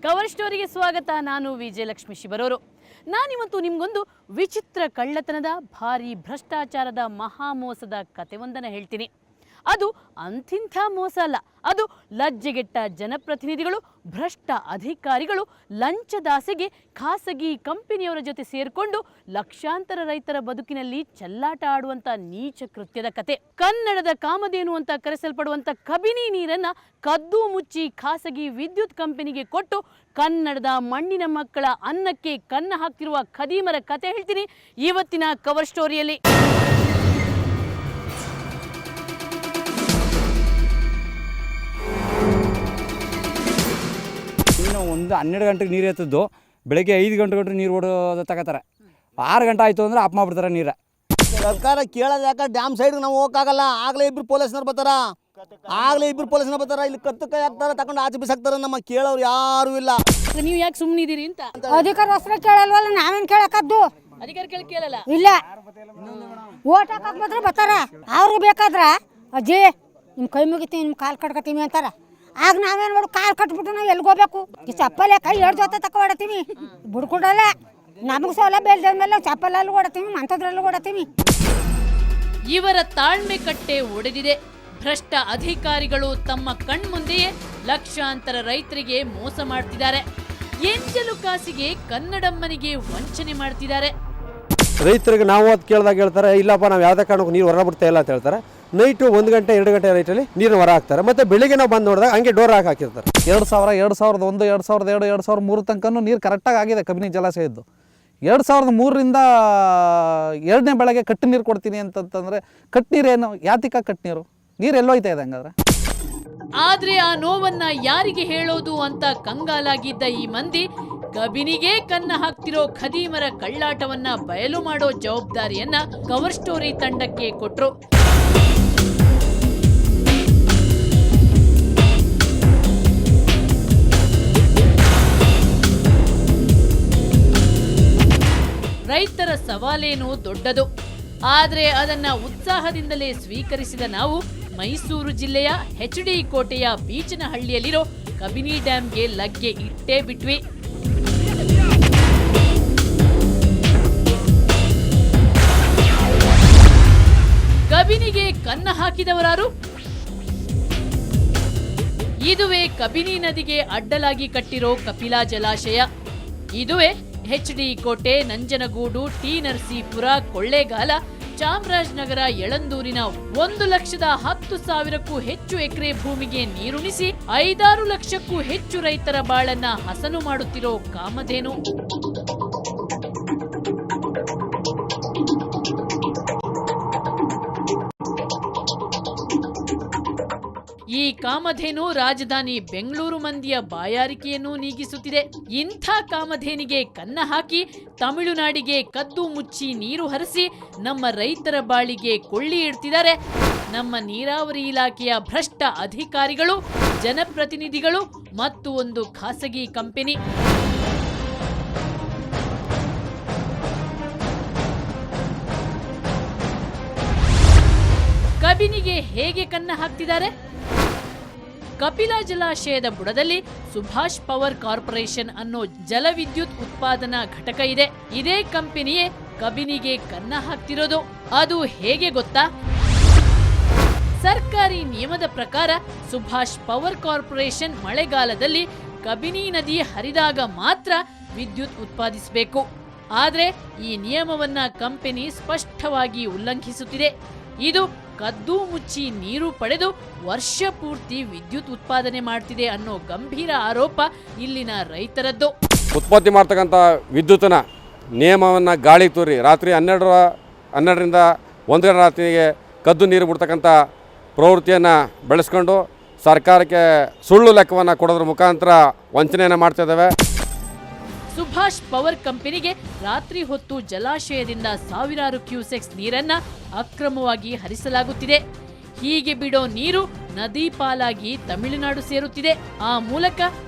Cover ಸ್ಟೋರಿಗೆ ಸ್ವಾಗತ. ನಾನು ವಿಜಯಲಕ್ಷ್ಮಿ ಶಿವರವರು. ನಾನಿವತ್ತು ನಿಮಗೊಂದು ವಿಚಿತ್ರ ಕಳ್ಳತನದ ಭಾರಿ ಭ್ರಷ್ಟಾಚಾರದ ಮಹಾಮೋಸದ ಕಥೆಯೊಂದನ್ನು ಹೇಳ್ತೀನಿ. ಅದು ಅಂಥಿಂಥ ಮೋಸ ಅಲ್ಲ, ಅದು ಲಜ್ಜೆಗೆಟ್ಟ ಜನಪ್ರತಿನಿಧಿಗಳು, ಭ್ರಷ್ಟ ಅಧಿಕಾರಿಗಳು ಲಂಚದಾಸೆಗೆ ಖಾಸಗಿ ಕಂಪನಿಯವರ ಜೊತೆ ಸೇರಿಕೊಂಡು ಲಕ್ಷಾಂತರ ರೈತರ ಬದುಕಿನಲ್ಲಿ ಚೆಲ್ಲಾಟ ಆಡುವಂಥ ನೀಚ ಕೃತ್ಯದ ಕತೆ. ಕನ್ನಡದ ಕಾಮಧೇನು ಅಂತ ಕರೆಸಲ್ಪಡುವಂಥ ಕಬಿನಿ ನೀರನ್ನ ಕದ್ದು ಮುಚ್ಚಿ ಖಾಸಗಿ ವಿದ್ಯುತ್ ಕಂಪನಿಗೆ ಕೊಟ್ಟು ಕನ್ನಡದ ಮಣ್ಣಿನ ಮಕ್ಕಳ ಅನ್ನಕ್ಕೆ ಕನ್ನ ಹಾಕ್ತಿರುವ ಖದೀಮರ ಕತೆ ಹೇಳ್ತೀನಿ ಇವತ್ತಿನ ಕವರ್ ಸ್ಟೋರಿಯಲ್ಲಿ. ಒಂದು 12 ಗಂಟೆಗೆ ನೀರು ಎತ್ತಿದ್ದು ಬೆಳಗ್ಗೆ 5 ಗಂಟೆ ನೀರು ಓಡೋದು ತಗೋತಾರೆ. 6 ಗಂಟೆ ಆಯಿತು ಅಂದರೆ ಆಫ್ ಮಾಡಿಬಿಡ್ತಾರೆ ನೀರು. ಸರ್ಕಾರ ಕೇಳೋದು ಯಾಕೆ ಡ್ಯಾಮ್ ಸೈಡ್ಗೆ ನಾವು ಹೋಗೋಕ್ಕಾಗಲ್ಲ. ಆಗಲೇ ಇಬ್ಬರು ಪೊಲೀಸ್ನವ್ರು ಬರ್ತಾರ, ಇಲ್ಲಿ ಕತ್ತಕ್ಕೆ ಹಾಕ್ತಾರೆ, ತಗೊಂಡು ಆಚೆ ಬಿಸಾಕ್ತಾರೆ. ನಮ್ಮ ಕೇಳೋರು ಯಾರು ಇಲ್ಲ. ನೀವು ಯಾಕೆ ಸುಮ್ಮನಿದ್ದೀರಿ ಅಂತ ಅಧಿಕಾರ ಹೆಸರು ಕೇಳಲ್ವಲ್ಲ, ನಾವೇನು ಕೇಳಕ್ಕದ್ದು? ಅಧಿಕಾರ ಕೇಳಲ್ಲ. ಇಲ್ಲ, ಓಟ್ ಹಾಕಕ್ ಮಾತ್ರ ಬರ್ತಾರ. ಅವ್ರು ಬೇಕಾದ್ರ ಅಜ್ಜಿ ನಿಮ್ಮ ಕೈ ಮುಗಿತೀವಿ, ನಿಮ್ಮ ಕಾಲು ಕಟ್ಕೊತೀವಿ ಅಂತಾರ. ಆಗ ನಾವೇನು ಮಾಡು, ಕಾಲು ಕಟ್ಬಿಟ್ಟು ನಾವು ಎಲ್ಗೋಬೇಕು? ಈ ಚಪ್ಪಲೆ ಕೈ 2 ಜೊತೆ ತಕ ಹೊಡತೀವಿ, ಬಿಡ್ಕೊಡಲ್ಲ. ನಮಗೆ ಸೌಲಭ್ಯ ಇಲ್ದ ಮೇಲೆ ನಾವು ಚಪ್ಪಲಲ್ಲಿ ಓಡತೀವಿ, ಮಂತದ್ರಲ್ಲೂ ಓಡತೀವಿ. ಇವರ ತಾಳ್ಮೆ ಕಟ್ಟೆ ಒಡೆದಿದೆ. ಭ್ರಷ್ಟ ಅಧಿಕಾರಿಗಳು ತಮ್ಮ ಕಣ್ಮುಂದೆಯೇ ಲಕ್ಷಾಂತರ ರೈತರಿಗೆ ಮೋಸ ಮಾಡ್ತಿದ್ದಾರೆ. ಎಂಜಲು ಕಾಸಿಗೆ ಕನ್ನಡಮ್ಮನಿಗೆ ವಂಚನೆ ಮಾಡ್ತಿದ್ದಾರೆ. ರೈತರಿಗೆ ನಾವು ಅದು ಕೇಳಿದಾಗ ಹೇಳ್ತಾರೆ, ಇಲ್ಲಪ್ಪ ನಾವು ಯಾವುದೇ ಕಾರಣಕ್ಕೂ ನೀರು ಹೊರ ಬಿಡ್ತಾ ಇಲ್ಲ ಅಂತ ಹೇಳ್ತಾರೆ. ನೈಟು 1 ಗಂಟೆ 2 ಗಂಟೆ ನೈಟಲ್ಲಿ ನೀರನ್ನು ಹೊರ ಹಾಕ್ತಾರೆ. ಮತ್ತು ಬೆಳಿಗ್ಗೆ ನಾವು ಬಂದು ನೋಡಿದಾಗ ಹಂಗೆ ಡೋರ್ ಹಾಕಿರ್ತಾರೆ. 2000, 2001, 2002, 2003 ತನಕ ನೀರು ಕರೆಕ್ಟಾಗಿ ಆಗಿದೆ ಕಬಿನಿ ಜಲಾಶಯದ್ದು. 2003ರಿಂದ 2ನೇ ಬೆಳಗ್ಗೆ ಕಟ್ಟು ನೀರು ಕೊಡ್ತೀನಿ ಅಂತಂತಂದರೆ ಕಟ್ಟು ನೀರೇನು ಯಾತಿಕ ಕಟ್ಟು ನೀರು ಎಲ್ಲೋಯ್ತಾ ಇದೆ ಹಂಗಾದ್ರೆ? ಆದ್ರೆ ಆ ನೋವನ್ನ ಯಾರಿಗೆ ಹೇಳೋದು ಅಂತ ಕಂಗಾಲಾಗಿದ್ದ ಈ ಮಂದಿ ಕಬಿನಿಗೆ ಕನ್ನ ಹಾಕ್ತಿರೋ ಖದೀಮರ ಕಳ್ಳಾಟವನ್ನ ಬಯಲು ಮಾಡೋ ಜವಾಬ್ದಾರಿಯನ್ನ ಕವರ್ ಸ್ಟೋರಿ ತಂಡಕ್ಕೆ ಕೊಟ್ರು. ರೈತರ ಸವಾಲೇನು ದೊಡ್ಡದು, ಆದರೆ ಅದನ್ನ ಉತ್ಸಾಹದಿಂದಲೇ ಸ್ವೀಕರಿಸಿದ ನಾವು ಮೈಸೂರು ಜಿಲ್ಲೆಯ HD ಕೋಟೆಯ ಬೀಚನಹಳ್ಳಿಯಲ್ಲಿರೋ ಕಬಿನಿ ಡ್ಯಾಂಗೆ ಲಗ್ಗೆ ಇಟ್ಟೇ ಬಿಟ್ವಿ. ಕಬಿನಿಗೆ ಕನ್ನ ಹಾಕಿದವರಾರು? ಇದುವೇ ಕಬಿನಿ ನದಿಗೆ ಅಡ್ಡಲಾಗಿ ಕಟ್ಟಿರೋ ಕಪಿಲಾ ಜಲಾಶಯ. ಇದುವೇ HD ಕೋಟೆ, ನಂಜನಗೂಡು, ಟಿ ನರಸೀಪುರ, ಕೊಳ್ಳೇಗಾಲ, ಚಾಮರಾಜನಗರ, ಯಳಂದೂರಿನ 1,10,000ಕ್ಕೂ ಹೆಚ್ಚು ಎಕರೆ ಭೂಮಿಗೆ ನೀರುಣಿಸಿ 5-6 ಲಕ್ಷಕ್ಕೂ ಹೆಚ್ಚು ರೈತರ ಬಾಳನ್ನ ಹಸನು ಮಾಡುತ್ತಿರೋ ಕಾಮಧೇನು. ಈ ಕಾಮಧೇನು ರಾಜಧಾನಿ ಬೆಂಗಳೂರು ಮಂದಿಯ ಬಾಯಾರಿಕೆಯನ್ನು ನೀಗಿಸುತ್ತಿದೆ. ಇಂಥ ಕಾಮಧೇನಿಗೆ ಕನ್ನ ಹಾಕಿ ತಮಿಳುನಾಡಿಗೆ ಕದ್ದು ಮುಚ್ಚಿ ನೀರು ಹರಿಸಿ ನಮ್ಮ ರೈತರ ಬಾಳಿಗೆ ಕೊಳ್ಳಿ ಇಡ್ತಿದ್ದಾರೆ ನಮ್ಮ ನೀರಾವರಿ ಇಲಾಖೆಯ ಭ್ರಷ್ಟ ಅಧಿಕಾರಿಗಳು, ಜನಪ್ರತಿನಿಧಿಗಳು ಮತ್ತು ಒಂದು ಖಾಸಗಿ ಕಂಪನಿ. ಕಬಿನಿಗೆ ಹೇಗೆ ಕನ್ನ ಹಾಕ್ತಿದ್ದಾರೆ? ಕಪಿಲಾ ಜಲಾಶಯದ ಬುಡದಲ್ಲಿ ಸುಭಾಷ್ ಪವರ್ ಕಾರ್ಪೊರೇಷನ್ ಅನ್ನೋ ಜಲವಿದ್ಯುತ್ ಉತ್ಪಾದನಾ ಘಟಕ ಇದೆ. ಇದೇ ಕಂಪನಿಯೇ ಕಬಿನಿಗೆ ಕನ್ನ ಹಾಕ್ತಿರೋದು. ಅದು ಹೇಗೆ ಗೊತ್ತಾ? ಸರ್ಕಾರಿ ನಿಯಮದ ಪ್ರಕಾರ ಸುಭಾಷ್ ಪವರ್ ಕಾರ್ಪೊರೇಷನ್ ಮಳೆಗಾಲದಲ್ಲಿ ಕಬಿನಿ ನದಿ ಹರಿದಾಗ ಮಾತ್ರ ವಿದ್ಯುತ್ ಉತ್ಪಾದಿಸಬೇಕು. ಆದರೆ ಈ ನಿಯಮವನ್ನ ಕಂಪನಿ ಸ್ಪಷ್ಟವಾಗಿ ಉಲ್ಲಂಘಿಸುತ್ತಿದೆ. ಇದು ಕದ್ದು ಮುಚ್ಚಿ ನೀರು ಪಡೆದು ವರ್ಷ ಪೂರ್ತಿ ವಿದ್ಯುತ್ ಉತ್ಪಾದನೆ ಮಾಡ್ತಿದೆ ಅನ್ನೋ ಗಂಭೀರ ಆರೋಪ ಇಲ್ಲಿನ ರೈತರದ್ದು. ಉತ್ಪತ್ತಿ ಮಾಡ್ತಕ್ಕಂಥ ವಿದ್ಯುತ್ನ ನಿಯಮವನ್ನು ಗಾಳಿ ತೂರಿ ರಾತ್ರಿ 12ರಿಂದ 1 ಗಂಟೆ ರಾತ್ರಿಗೆ ಕದ್ದು ನೀರು ಬಿಡ್ತಕ್ಕಂಥ ಪ್ರವೃತ್ತಿಯನ್ನು ಬೆಳೆಸ್ಕೊಂಡು ಸರ್ಕಾರಕ್ಕೆ ಸುಳ್ಳು ಲೆಕ್ಕವನ್ನು ಕೊಡೋದ್ರ ಮುಖಾಂತರ ವಂಚನೆಯನ್ನು ಮಾಡ್ತಾ ಇದ್ದಾವೆ. ಸುಭಾಷ್ ಪವರ್ ಕಂಪನಿಗೆ ರಾತ್ರಿ ಹೊತ್ತು ಜಲಾಶಯದಿಂದ ಸಾವಿರಾರು ಕ್ಯೂಸೆಕ್ಸ್ ನೀರನ್ನ ಅಕ್ರಮವಾಗಿ ಹರಿಸಲಾಗುತ್ತಿದೆ. ಹೀಗೆ ಬಿಡೋ ನೀರು ನದಿ ಪಾಲಾಗಿ ತಮಿಳುನಾಡು ಸೇರುತ್ತಿದೆ. ಆ ಮೂಲಕ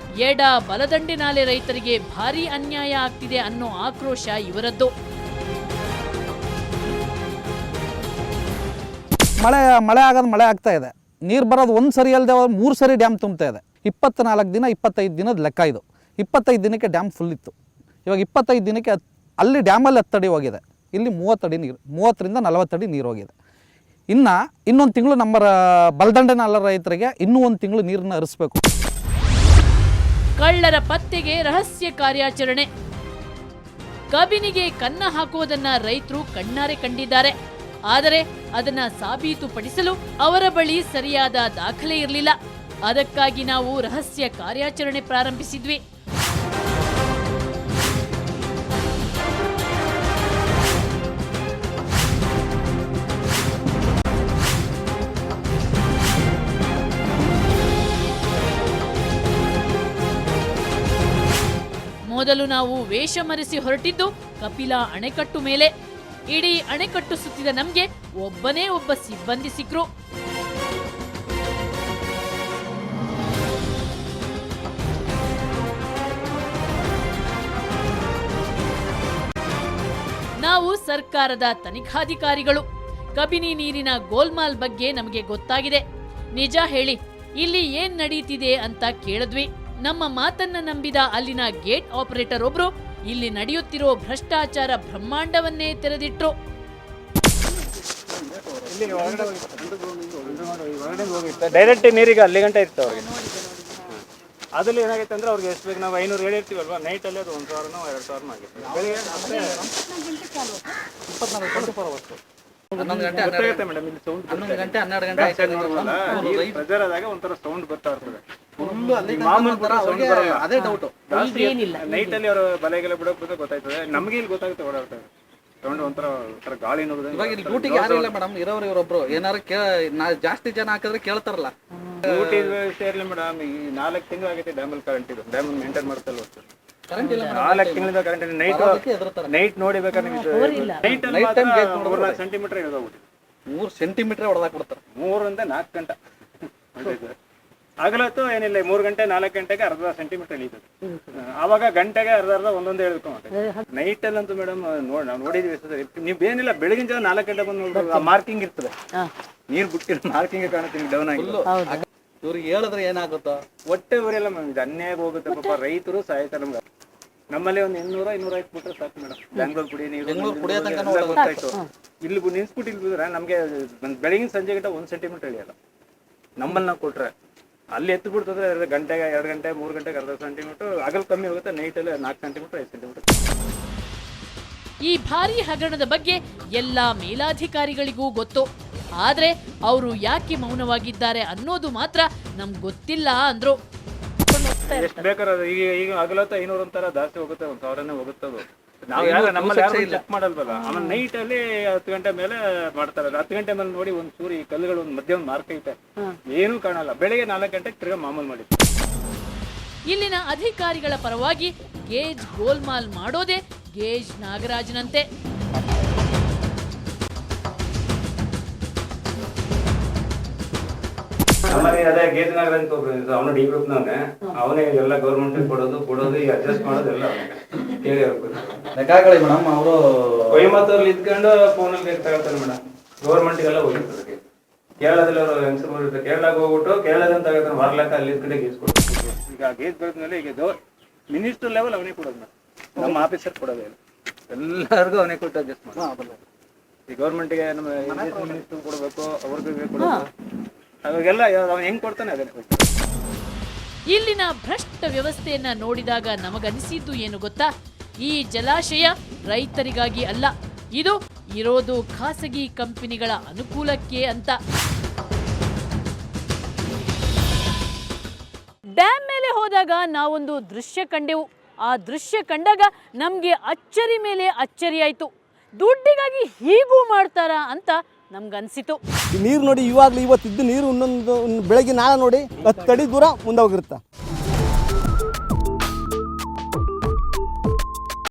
ಎಡ ಬಲದಂಡೆ ನಾಲೆ ರೈತರಿಗೆ ಭಾರೀ ಅನ್ಯಾಯ ಆಗ್ತಿದೆ ಅನ್ನೋ ಆಕ್ರೋಶ ಇವರದ್ದು. ಮಳೆ ಆಗೋದು ಮಳೆ ಆಗ್ತಾ ಇದೆ, ನೀರು ಬರೋದು ಒಂದು ಸರಿ ಅಲ್ಲದೆ 3 ಸರಿ ಡ್ಯಾಮ್ ತುಂಬ್ತಾ ಇದೆ. 24 ದಿನ 25 ದಿನದ ಲೆಕ್ಕ ಇದು. 25 ದಿನಕ್ಕೆ ಡ್ಯಾಮ್ ಫುಲ್ ಇತ್ತು. ಇವಾಗ 25 ದಿನಕ್ಕೆ ಅಲ್ಲಿ ಡ್ಯಾಮಲ್ಲಿ 10 ಅಡಿ ಹೋಗಿದೆ, ಇಲ್ಲಿ 30 ಅಡಿ ನೀರು, 30ರಿಂದ 40 ಅಡಿ ನೀರು ಹೋಗಿದೆ. ಇನ್ನೊಂದು ತಿಂಗಳು ನಮ್ಮ ಬಲದಂಡೆನ ರೈತರಿಗೆ ಇನ್ನೂ 1 ತಿಂಗಳು ನೀರನ್ನ ಹರಿಸ್ಬೇಕು. ಕಳ್ಳರ ಪತ್ತೆಗೆ ರಹಸ್ಯ ಕಾರ್ಯಾಚರಣೆ. ಕಬಿನಿಗೆ ಕನ್ನ ಹಾಕುವುದನ್ನ ರೈತರು ಕಣ್ಣಾರೆ ಕಂಡಿದ್ದಾರೆ. ಆದರೆ ಅದನ್ನ ಸಾಬೀತುಪಡಿಸಲು ಅವರ ಬಳಿ ಸರಿಯಾದ ದಾಖಲೆ ಇರಲಿಲ್ಲ. ಅದಕ್ಕಾಗಿ ನಾವು ರಹಸ್ಯ ಕಾರ್ಯಾಚರಣೆ ಪ್ರಾರಂಭಿಸಿದ್ವಿ. ಮೊದಲು ನಾವು ವೇಷ ಮರೆಸಿ ಹೊರಟಿದ್ದು ಕಪಿಲಾ ಅಣೆಕಟ್ಟು ಮೇಲೆ. ಇಡೀ ಅಣೆಕಟ್ಟು ಸುತ್ತಿದ ನಮ್ಗೆ ಒಬ್ಬನೇ ಒಬ್ಬ ಸಿಬ್ಬಂದಿ ಸಿಕ್ರು. ನಾವು ಸರ್ಕಾರದ ತನಿಖಾಧಿಕಾರಿಗಳು. ಕಬಿನಿ ನೀರಿನ ಗೋಲ್ಮಾಲ್ ಬಗ್ಗೆ ನಮಗೆ ಗೊತ್ತಾಗಿದೆ. ನಿಜ ಹೇಳಿ, ಇಲ್ಲಿ ಏನ್ ನಡೀತಿದೆ ಅಂತ ಕೇಳಿದ್ವಿ. ನಮ್ಮ ಮಾತನ್ನ ನಂಬಿದ ಅಲ್ಲಿನ ಗೇಟ್ ಆಪರೇಟರ್ ಒಬ್ರು ಇಲ್ಲಿ ನಡೆಯುತ್ತಿರೋ ಭ್ರಷ್ಟಾಚಾರ ಬ್ರಹ್ಮಾಂಡವನ್ನೇ ತೆರೆದಿಟ್ರು. ಡೈರೆಕ್ಟ್ ನೀರಿಗೆ ಅಲ್ಲಿ ಗಂಟೆ ಇರ್ತವೆ ಅವ್ರಿಗೆ. ಅದ್ರಲ್ಲಿ ಏನಾಗೈತೆ ಅಂದ್ರೆ ಅವ್ರಿಗೆ ಎಷ್ಟು ಬೇಕು, ನಾವು 500 ಹೇಳಿರ್ತೀವಲ್ವಾ, ನೈಟಲ್ಲಿ ಅದು 1000ನೋ 2000 ಆಗಿತ್ತು. ಬೆಳಿಗ್ಗೆ ಅಷ್ಟೇ 11 ಗಂಟೆ ಮೇಡಮ್. ಇಲ್ಲಿ ಸೌಂಡ್ 11 ಗಂಟೆ 12 ಗಂಟೆ ಪ್ರೆಜರ್ ಆದಾಗ ಒಂಥರ ಸೌಂಡ್ ಬರ್ತಾ ಇರ್ತದೆ. ಅದೇ ಡೌಟ್ ನೈಟಲ್ಲಿ ಅವರು ಬಲೆಗೆಲ್ಲ ಬಿಡೋಕೆ ಗೊತ್ತಾಯ್ತದೆ, ನಮಗೆ ಇಲ್ಲಿ ಗೊತ್ತಾಗುತ್ತೆ ಓಡಾಡ್ತಾರೆ ಸೌಂಡ್ ಒಂಥರ ಗಾಳಿ ನೋಡಿದ್ರೆ. ಇವಾಗ ಇಲ್ಲಿ ಡ್ಯೂಟಿಗೆ ಯಾರು ಇಲ್ಲ ಮೇಡಮ್, ಇರೋರು ಇವರೊಬ್ರು ಏನಾರು ಜಾಸ್ತಿ ಜನ ಹಾಕಿದ್ರೆ ಕೇಳ್ತಾರಲ್ಲ. ಡ್ಯೂಟಿ ವ್ಯವಸ್ಥೆ ಇರಲಿ ಮೇಡಮ್. ಈ 4 ತಿಂಗಳು ಆಗೈತೆ ಡ್ಯಾಮಲ್ಲಿ ಕರೆಂಟ್ ಇದು, ಡ್ಯಾಮ್ ಮೇಂಟೈನ್ ಮಾಡ್ತಲ್ಲ 4 ತಿಂಗಳಿಂದ ಕರೆಂಟ್. ನೈಟ್ ನೋಡಿ ಬೇಕಾದ್ರೆ ನೈಟ್ 3 ಸೆಂಟಿಮೀಟರ್ ಇಳಿದೋಗ್ಬಿಟ್ಟು 3 ಸೆಂಟಿಮೀಟರ್ ಹೊಡೆದಾಕ್ಬಿಡ್ತಾರೆ. 3 ರಿಂದ 4 ಗಂಟೆ ಆಗಲತ್ತು ಏನಿಲ್ಲ. 3 ಗಂಟೆ 4 ಗಂಟೆಗೆ ಅರ್ಧ ಸೆಂಟಿಮೀಟರ್ ಇಳಿತದೆ. ಆವಾಗ ಗಂಟೆಗೆ ಅರ್ಧ ಒಂದೊಂದೇ ಹೇಳ್ಕೊಂಡು ನೈಟ್ ಅಲ್ಲಂತೂ ಮೇಡಮ್ ನಾವು ನೋಡಿದ್ವಿ. ನೀವು ಏನಿಲ್ಲ, ಬೆಳಗಿನ ಜಾವ 4 ಗಂಟೆ ಬಂದು ನೋಡ್ಬೋದು, ಮಾರ್ಕಿಂಗ್ ಇರ್ತದೆ, ನೀರು ಬಿಟ್ಟಿರೋ ಮಾರ್ಕಿಂಗ್ ಕಾಣುತ್ತೆ ಡೌನ್ ಆಗಿಲ್ಲ. ಇವ್ರಿಗೆ ಹೇಳಿದ್ರೆ ಏನಾಗುತ್ತೋ ಹೊಟ್ಟೆ ಬರೆಯಲ್ಲ ಮ್ಯಾಮ್, ಇದು ಅನ್ಯಾಯ ಹೋಗುತ್ತೆ ಪಾಪ. ರೈತರು ಸಾಯ್ತಾರೆ ಮೇಡಮ್. ನಮ್ಮಲ್ಲಿ ಒಂದು 200-250 ಬಿಟ್ರೆ ಸಾಕು ಮೇಡಮ್. ಬ್ಯಾಂಗ್ಳೂರ್ ಕುಡಿಯೋ ನೀರು ಗೊತ್ತಾಯ್ತು. ಇಲ್ಲಿ ನಿನ್ಸ್ಬಿಟ್ಟು ಇಲ್ಬಿದ್ರೆ ನಮಗೆ ಬೆಳಗಿನ ಸಂಜೆ ಗಂಟೆ 1 ಸೆಂಟಿಮೀಟರ್ ಇಳಿಯಲ್ಲ. ನಮ್ಮಲ್ಲಿ ನಾವು ಕೊಟ್ರೆ ಅಲ್ಲಿ ಎತ್ತು ಬಿಡ್ತದ್ರೆ ಗಂಟೆಗೆ 2 ಗಂಟೆ 3 ಗಂಟೆಗೆ ಅರ್ಧ ಸೆಂಟಿಮೀಟರ್ ಆಗಲ್ ಕಮ್ಮಿ ಹೋಗುತ್ತೆ. ನೈಟಲ್ಲಿ 4 ಸೆಂಟಿಮೀಟರ್ 5 ಸೆಂಟಿಮೀಟರ್. ಈ ಭಾರೀ ಹಗರಣದ ಬಗ್ಗೆ ಎಲ್ಲ ಮೇಲಾಧಿಕಾರಿಗಳಿಗೂ ಗೊತ್ತು. ಆದ್ರೆ ಅವರು ಯಾಕೆ ಮೌನವಾಗಿದ್ದಾರೆ ಅನ್ನೋದು ಮಾತ್ರ ನಮ್ಗೆ ಗೊತ್ತಿಲ್ಲ ಅಂದ್ರು. ಎಷ್ಟು ಬೇಕಾದ್ರೆ ಈಗ ಆಗಲತ್ತ 500 ಅಂತಾರ ಜಾಸ್ತಿ ಹೋಗುತ್ತೆ, 1000 ಹೋಗುತ್ತದು. ನಾವು ನಮ್ಮಲ್ಲಿ ಚೆಕ್ ಮಾಡಲ್ವಲ್ಲ. ಆಮೇಲೆ ನೈಟ್ ಅಲ್ಲಿ 10 ಗಂಟೆ ಮೇಲೆ ಮಾಡ್ತಾರೆ. 10 ಗಂಟೆ ಮೇಲೆ ನೋಡಿ ಒಂದು ಸೂರಿ ಕಲ್ಲುಗಳು ಒಂದು ಮಧ್ಯ ಒಂದು ಮಾರ್ಕ್ ಐತೆ, ಏನೂ ಕಾಣಲ್ಲ. ಬೆಳಿಗ್ಗೆ 4 ಗಂಟೆಗೆ ತಿರ್ಗಾ ಮಾಮೂಲು ಮಾಡಿ. ಇಲ್ಲಿನ ಅಧಿಕಾರಿಗಳ ಪರವಾಗಿ ಗೇಜ್ ಗೋಲ್ಮಾಲ್ ಮಾಡೋದೇ ಗೇಜ್ ನಾಗರಾಜನಂತೆ. ನಮ್ಮಲ್ಲಿ ಅದೇ ಗೇಜ್ ನಾಗರಾಜ್ ಅಂತ ಒಬ್ರು ಇದ್ರು, ಅವನು ಡಿ ಗ್ರೂಪ್ನವನೇ. ಅವನೇ ಎಲ್ಲ ಗೌರ್ಮೆಂಟ್ ಕೊಡೋದು ಈ ಅಡ್ಜಸ್ಟ್ ಮಾಡೋದು ಎಲ್ಲ ಕೇಳಿ ಲೆಕ್ಕಗಳು ಮೇಡಮ್. ಅವರು ಕೊಯಮತ್ತೂರಲ್ಲಿ ಇದ್ಕೊಂಡು ಫೋನಲ್ಲಿ ತಗೊಳ್ತಾರೆ ಮೇಡಮ್. ಗೌರ್ಮೆಂಟ್ಗೆಲ್ಲ ಹೋಗಿರ್ತಾರೆ. ಕೇರಳದಲ್ಲಿ ಅವರು ಹೆಂಗಸರು ಇರ್ತಾರೆ, ಕೇರಳಕ್ಕೆ ಹೋಗ್ಬಿಟ್ಟು ಕೇರಳದಂತ ತಗೋತಾರೆ, ಮಾರ್ಲಕ್ಕ ಅಲ್ಲಿ ಕಡೆ ಗೇಜ್ ಕೊಡ್ತಾರೆ. ಈಗ ಗೇಜ್ ಬರೋದ್ಮೇಲೆ ಈಗ ಮಿನಿಸ್ಟರ್ ಲೆವೆಲ್ ಅವನೇ ಕೊಡೋದು ಮೇಡಮ್, ನಮ್ಮ ಆಫೀಸರ್ ಕೊಡೋದೇ ಇಲ್ಲ. ಎಲ್ಲರಿಗೂ ಅವನೇ ಕೊಟ್ಟು ಅಡ್ಜಸ್ಟ್ ಮಾಡೋದು. ಈ ಗೌರ್ಮೆಂಟ್ಗೆ ನಮ್ಮ ಮಿನಿಸ್ಟರ್ ಕೊಡಬೇಕು, ಅವ್ರಿಗೆ ಕೊಡಬೇಕು, ಅವಾಗೆಲ್ಲ ಅವ್ನು ಹೆಂಗ್ ಕೊಡ್ತಾನೆ ಅದೇ. ಇಲ್ಲಿನ ಭ್ರಷ್ಟ ವ್ಯವಸ್ಥೆಯನ್ನ ನೋಡಿದಾಗ ನಮಗನಿಸಿದ್ದು ಏನು ಗೊತ್ತಾ? ಈ ಜಲಾಶಯ ರೈತರಿಗಾಗಿ ಅಲ್ಲ, ಇದು ಇರೋದು ಖಾಸಗಿ ಕಂಪನಿಗಳ ಅನುಕೂಲಕ್ಕೆ ಅಂತ. ಡ್ಯಾಮ್ ಮೇಲೆ ಹೋದಾಗ ನಾವೊಂದು ದೃಶ್ಯ ಕಂಡೆವು. ಆ ದೃಶ್ಯ ಕಂಡಾಗ ನಮಗೆ ಅಚ್ಚರಿ ಮೇಲೆ ಅಚ್ಚರಿ ಆಯಿತು. ದುಡ್ಡಿಗಾಗಿ ಹೀಗೂ ಮಾಡ್ತಾರಾ ಅಂತ ನಮ್ಗನ್ಸಿತು. ನೀರು ನೋಡಿ, ಇವತ್ತಿದ್ದು ನೀರು ಇನ್ನೊಂದು ಬೆಳಗ್ಗೆ ನಾಳೆ ನೋಡಿ 10 ಅಡಿ ದೂರ ಮುಂದೆ ಹೋಗಿರುತ್ತೆ.